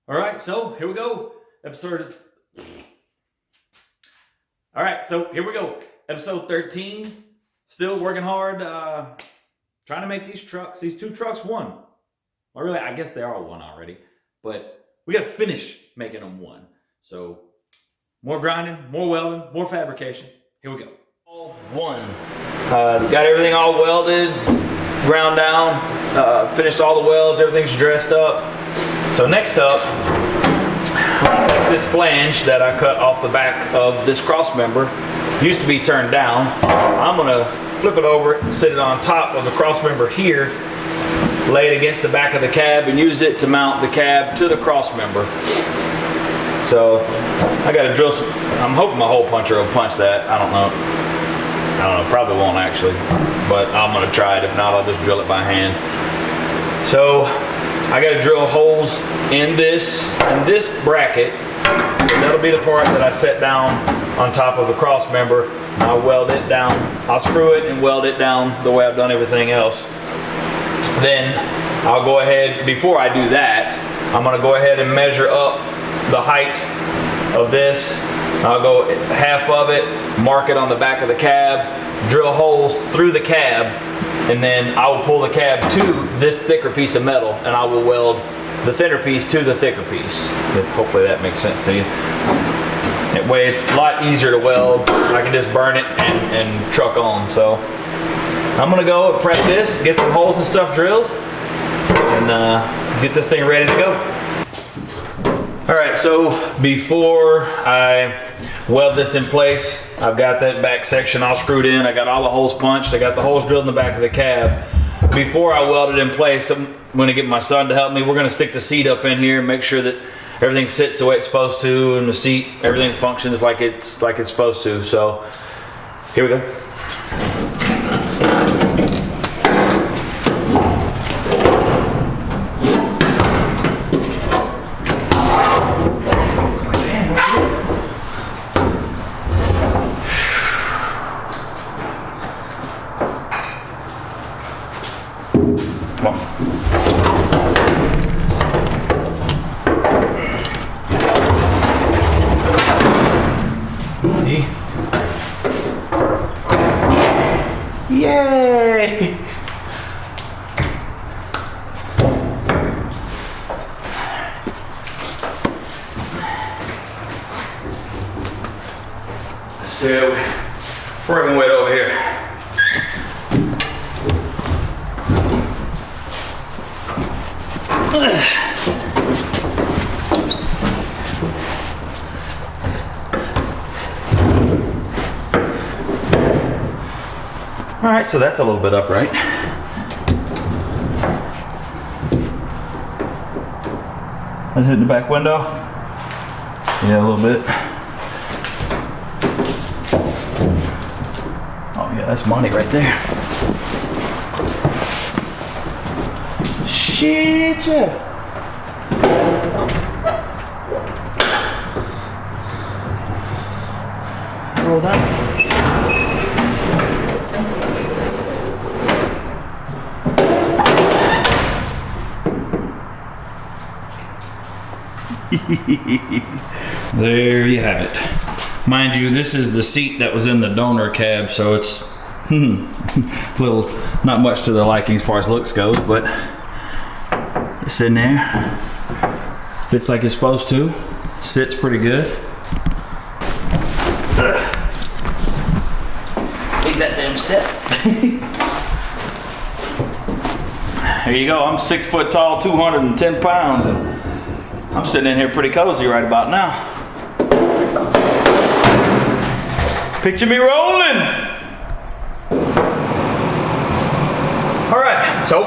All right, so here we go. Episode. All right, so here we go. Episode 13. Still working hard, trying to make these two trucks, one. Well, really, I guess they are one already, but we got to finish making them one. So more grinding, more welding, more fabrication. Here we go. All one. Got everything all welded, ground down, finished all the welds, everything's dressed up. So next up, I'm gonna take this flange that I cut off the back of this cross member. Used to be turned down. I'm gonna flip it over, sit it on top of the cross member here, lay it against the back of the cab, and use it to mount the cab to the cross member. So I gotta drill some. I'm hoping my hole puncher will punch that. I don't know, probably won't actually, but I'm gonna try it. If not, I'll just drill it by hand. So I gotta drill holes in this bracket. That'll be the part that I set down on top of the cross member. I'll weld it down. I'll screw it and weld it down the way I've done everything else. Then I'll go ahead, before I do that, I'm gonna go ahead and measure up the height of this. I'll go half of it, mark it on the back of the cab, drill holes through the cab, and then I will pull the cab to this thicker piece of metal, and I will weld the thinner piece to the thicker piece. Hopefully that makes sense to you. That way it's a lot easier to weld. I can just burn it and truck on. So I'm gonna go prep this, get some holes and stuff drilled, and get this thing ready to go. All right, so before I weld this in place, I've got that back section all screwed in. I got all the holes punched. I got the holes drilled in the back of the cab. Before I weld it in place, I'm gonna get my son to help me. We're gonna stick the seat up in here and make sure that everything sits the way it's supposed to, and the seat, everything functions like it's supposed to. So here we go. Come on. See? Yay! So, working way over here. All right, so that's a little bit upright. That's hitting the back window. Yeah, a little bit. Oh yeah, that's money right there. Shit, yeah. Roll down. There you have it. Mind you, this is the seat that was in the donor cab, so it's little, not much to the liking as far as looks goes, but it's in there. Fits like it's supposed to. Sits pretty good. Take that damn step. There you go. I'm 6 foot tall, 210 pounds, and I'm sitting in here pretty cozy right about now. Picture me rolling. All right, so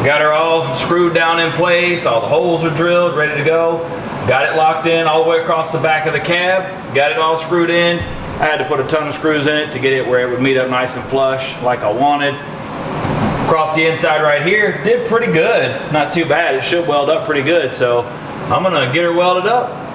got her all screwed down in place. All the holes are drilled, ready to go. Got it locked in all the way across the back of the cab. Got it all screwed in. I had to put a ton of screws in it to get it where it would meet up nice and flush like I wanted. Across the inside right here, did pretty good. Not too bad. It should weld up pretty good. So I'm gonna get her welded up.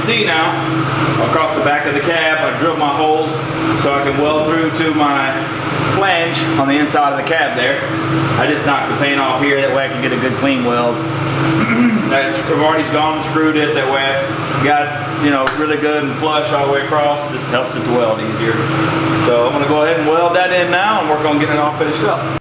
can see now, across the back of the cab, I drilled my holes so I can weld through to my flange on the inside of the cab there. I just knocked the paint off here, that way I can get a good clean weld. I've already gone and screwed it, that way I got, you know, really good and flush all the way across. This helps it to weld easier. So I'm gonna go ahead and weld that in now and work on getting it all finished up.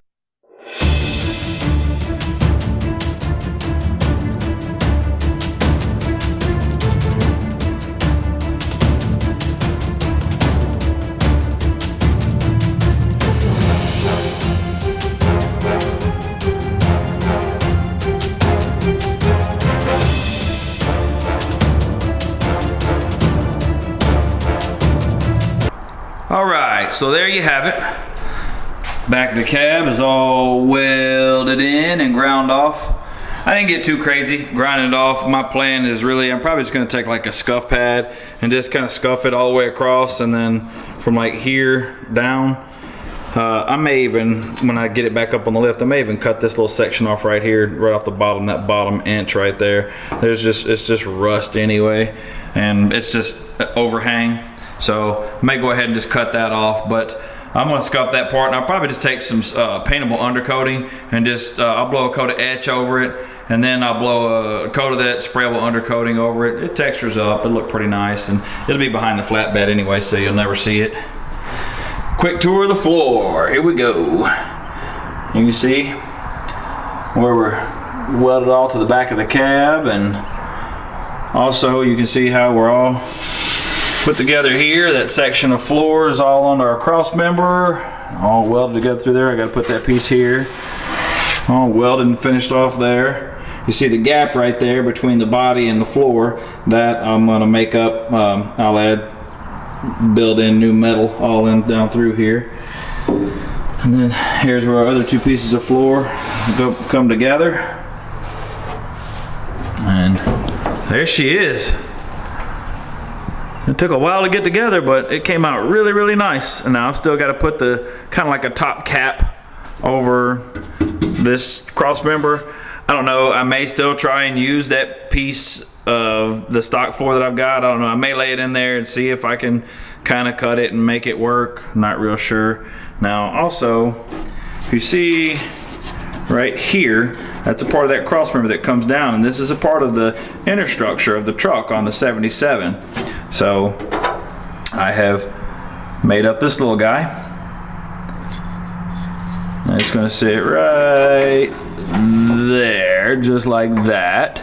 All right, so there you have it. Back of the cab is all welded in and ground off. I didn't get too crazy grinding it off. My plan is really, I'm probably just gonna take like a scuff pad and just kind of scuff it all the way across, and then from like here down. I may even, when I get it back up on the lift, I may even cut this little section off right here, right off the bottom, that bottom inch right there. It's just rust anyway, and it's just overhang. So I may go ahead and just cut that off, but I'm gonna scuff that part, and I'll probably just take some paintable undercoating and just, I'll blow a coat of etch over it, and then I'll blow a coat of that sprayable undercoating over it. It textures up, it'll look pretty nice, and it'll be behind the flatbed anyway, so you'll never see it. Quick tour of the floor, here we go. You can see where we're welded all to the back of the cab, and also you can see how we're all put together here. That section of floor is all under our cross member, all welded together through there. I got to put that piece here, all welded and finished off there. You see the gap right there between the body and the floor. That I'm going to make up. I'll add, build in new metal all in down through here. And then here's where our other two pieces of floor come together. And there she is. It took a while to get together, but it came out really, really nice. And now I've still got to put the kind of like a top cap over this cross member. I don't know, I may still try and use that piece of the stock floor that I've got. I don't know, I may lay it in there and see if I can kind of cut it and make it work. Not real sure. Now also, if you see right here, that's a part of that cross member that comes down, and this is a part of the inner structure of the truck on the 77. So I have made up this little guy. And it's going to sit right there, just like that,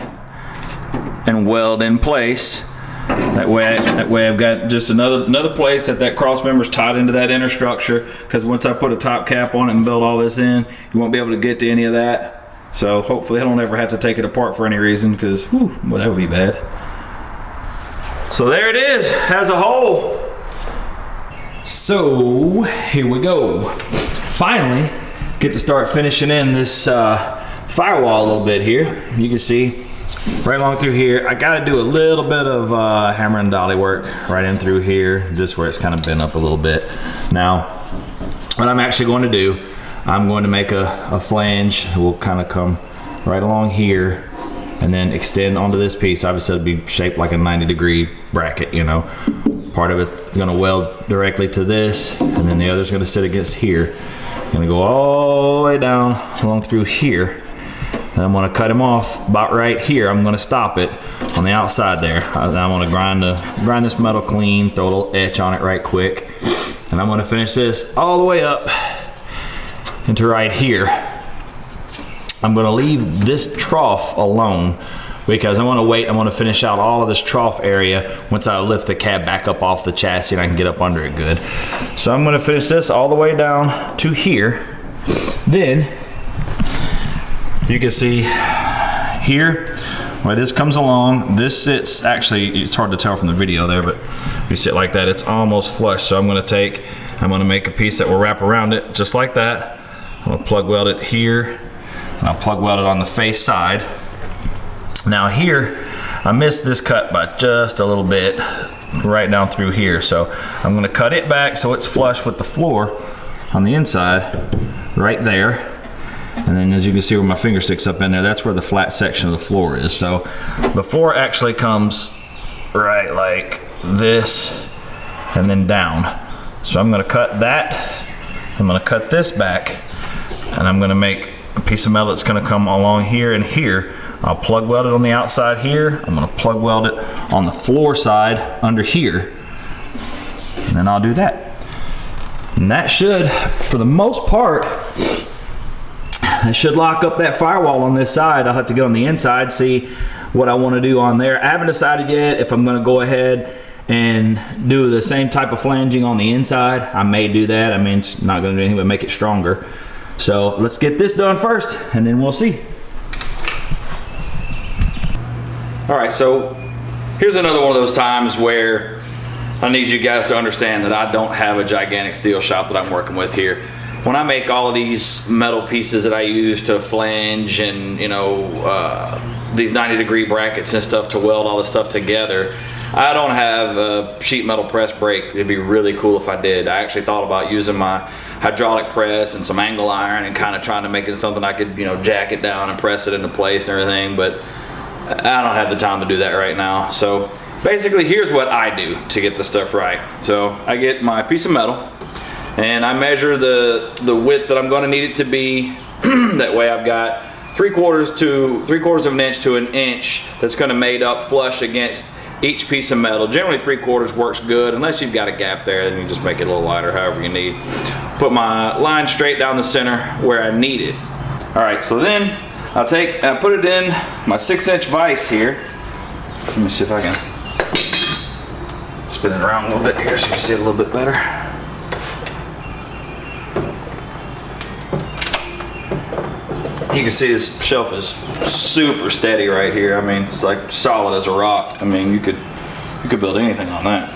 and weld in place. That way I've got just another place that cross member is tied into that inner structure, because once I put a top cap on it and build all this in, you won't be able to get to any of that. So hopefully I don't ever have to take it apart for any reason, because well, that would be bad. So there it is, as a whole. So here we go. Finally get to start finishing in this firewall a little bit here. You can see right along through here. I got to do a little bit of hammer and dolly work right in through here, just where it's kind of bent up a little bit. Now, what I'm actually going to do, I'm going to make a flange. We'll kind of come right along here and then extend onto this piece. Obviously it'll be shaped like a 90-degree bracket, you know. Part of it's going to weld directly to this, and then the other's going to sit against here. Going to go all the way down along through here. And I'm going to cut him off about right here. I'm going to stop it on the outside there. I'm going to grind this metal clean, throw a little etch on it right quick, and I'm going to finish this all the way up into right here. I'm going to leave this trough alone because I want to wait. I want to finish out all of this trough area once I lift the cab back up off the chassis and I can get up under it good. So I'm going to finish this all the way down to here. Then you can see here where this comes along. This sits, actually it's hard to tell from the video there, but if you sit like that, it's almost flush. So I'm going to make a piece that will wrap around it just like that. I'm going to plug weld it here, and I'll plug weld it on the face side. Now here, I missed this cut by just a little bit right down through here. So I'm going to cut it back so it's flush with the floor on the inside right there. And then as you can see where my finger sticks up in there, that's where the flat section of the floor is. So the floor actually comes right like this and then down. So I'm gonna cut that, I'm gonna cut this back, and I'm gonna make a piece of metal that's gonna come along here and here. I'll plug weld it on the outside here. I'm gonna plug weld it on the floor side under here. And then I'll do that. And that should, for the most part, it should lock up that firewall on this side. I'll have to get on the inside, see what I wanna do on there. I haven't decided yet if I'm gonna go ahead and do the same type of flanging on the inside. I may do that. I mean, it's not gonna do anything but make it stronger. So let's get this done first and then we'll see. All right, so here's another one of those times where I need you guys to understand that I don't have a gigantic steel shop that I'm working with here. When I make all of these metal pieces that I use to flange and, you know, these 90-degree brackets and stuff to weld all this stuff together, I don't have a sheet metal press brake. It'd be really cool if I did. I actually thought about using my hydraulic press and some angle iron and kind of trying to make it something I could, you know, jack it down and press it into place and everything, but I don't have the time to do that right now. So basically, here's what I do to get the stuff right. So I get my piece of metal and I measure the width that I'm going to need it to be. That way I've got 3/4 of an inch to an inch that's going to made up flush against each piece of metal. Generally 3/4 works good, unless you've got a gap there, then you just make it a little lighter, however you need. Put my line straight down the center where I need it. All right, so then I'll take and put it in my 6-inch vise here. Let me see if I can spin it around a little bit here so you can see it a little bit better. You can see this shelf is super steady right here. I mean, it's like solid as a rock. I mean, you could build anything on that.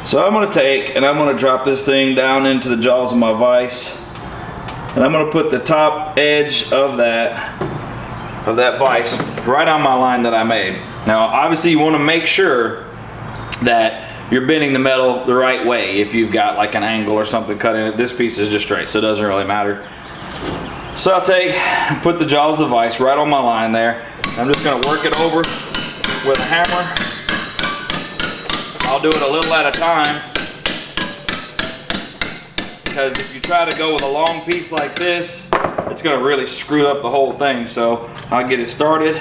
So I'm gonna take and I'm gonna drop this thing down into the jaws of my vise, and I'm gonna put the top edge of that vise right on my line that I made. Now, obviously, you want to make sure that you're bending the metal the right way. If you've got like an angle or something cut in it, this piece is just straight, so it doesn't really matter. So I'll take and put the jaws of the vise right on my line there. I'm just going to work it over with a hammer. I'll do it a little at a time, because if you try to go with a long piece like this, it's going to really screw up the whole thing. So I'll get it started.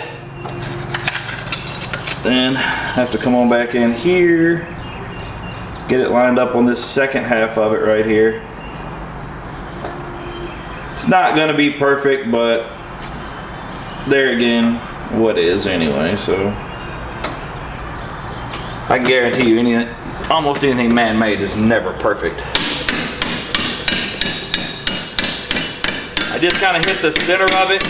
Then I have to come on back in here, get it lined up on this second half of it right here. It's not going to be perfect, but there again, what is anyway. So I guarantee you, almost anything man-made is never perfect. I just kind of hit the center of it,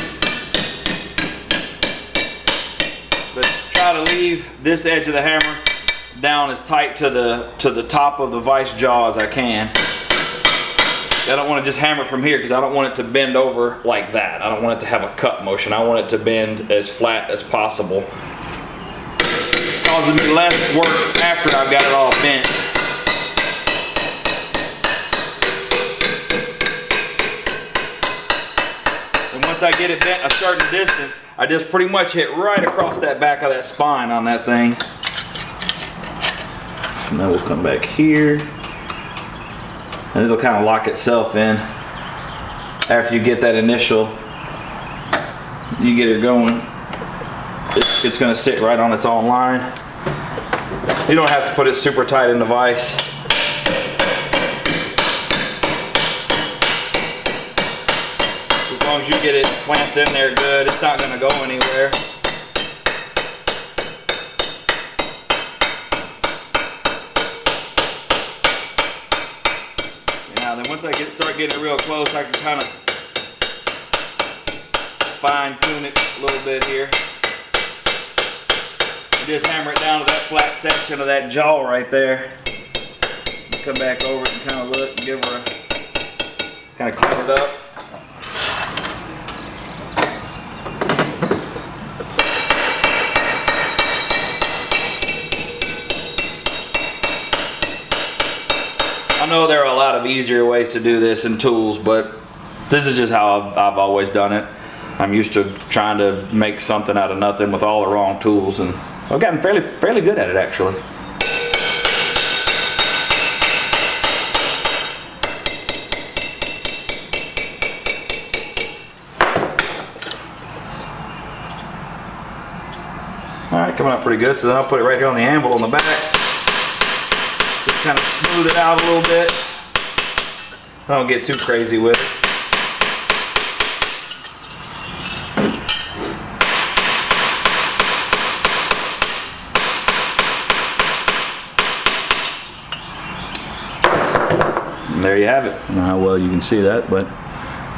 but try to leave this edge of the hammer down as tight to the top of the vise jaw as I can. I don't want to just hammer from here because I don't want it to bend over like that. I don't want it to have a cut motion. I want it to bend as flat as possible. It causes me less work after I've got it all bent. And once I get it bent a certain distance, I just pretty much hit right across that back of that spine on that thing. And then we'll come back here. And it'll kind of lock itself in after you get that initial, you get it going. It's going to sit right on its own line. You don't have to put it super tight in the vise. As long as you get it clamped in there good, it's not going to go anywhere. Then once I start getting it real close, I can kind of fine tune it a little bit here. And just hammer it down to that flat section of that jaw right there. Come back over it and kind of look and give her a, kind of clean it up. I know there are a lot of easier ways to do this and tools, but this is just how I've always done it. I'm used to trying to make something out of nothing with all the wrong tools, and I've gotten fairly good at it, actually. All right, coming out pretty good. So then I'll put it right here on the anvil on the back. Just kind of smooth it out a little bit. I don't get too crazy with it. And there you have it. I don't know how well you can see that, but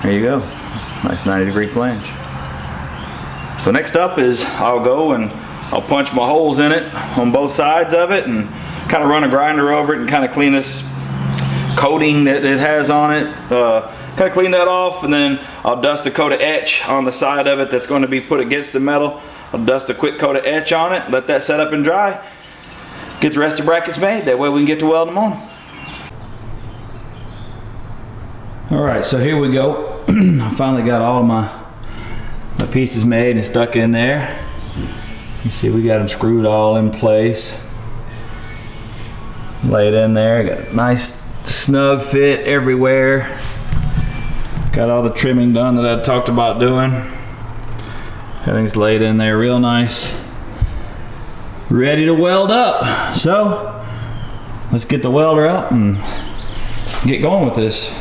there you go. Nice 90-degree flange. So next up is I'll go and I'll punch my holes in it on both sides of it and kind of run a grinder over it and kind of clean this coating that it has on it. Kind of clean that off, and then I'll dust a coat of etch on the side of it that's going to be put against the metal. I'll dust a quick coat of etch on it, let that set up and dry. Get the rest of the brackets made, that way we can get to welding them on. Alright, so here we go. I finally got all of my pieces made and stuck in there. You see we got them screwed all in place. Laid in there, got a nice snug fit everywhere. Got all the trimming done that I talked about doing. Everything's laid in there real nice. Ready to weld up. So let's get the welder out and get going with this.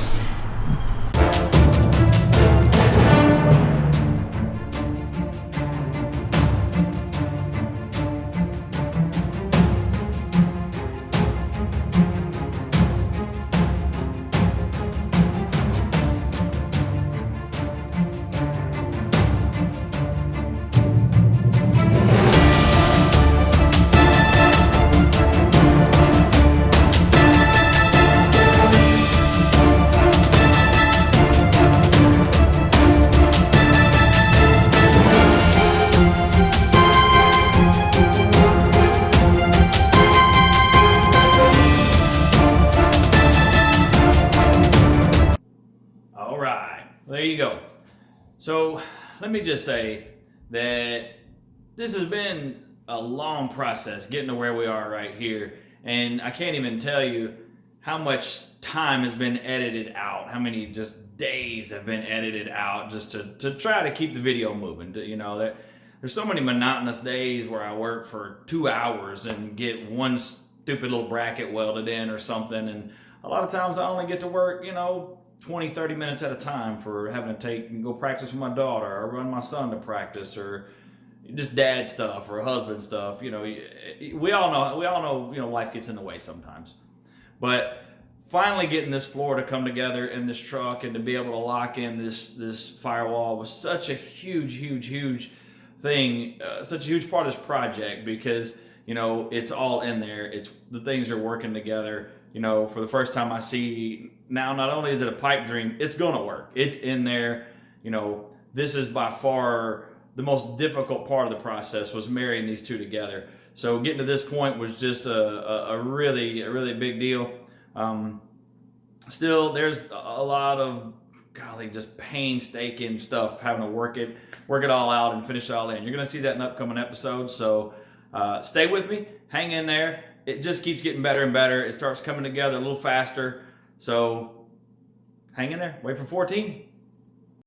There you go. So let me just say that this has been a long process getting to where we are right here, and I can't even tell you how much time has been edited out, how many just days have been edited out just to try to keep the video moving. You know, there's so many monotonous days where I work for 2 hours and get one stupid little bracket welded in or something, and a lot of times I only get to work, 20-30 minutes at a time for having to take and go practice with my daughter or run my son to practice or just dad stuff or husband stuff. We all know life gets in the way sometimes. But finally getting this floor to come together in this truck and to be able to lock in this firewall was such a huge thing, such a huge part of this project, because it's all in there. The things are working together. For the first time I see now, not only is it a pipe dream, it's gonna work. It's in there. This is by far the most difficult part of the process, was marrying these two together. So getting to this point was just a really big deal. Still, there's a lot of just painstaking stuff, having to work it all out and finish it all in. You're gonna see that in upcoming episodes. So stay with me, hang in there. It just keeps getting better and better. It starts coming together a little faster. So hang in there, wait for 14.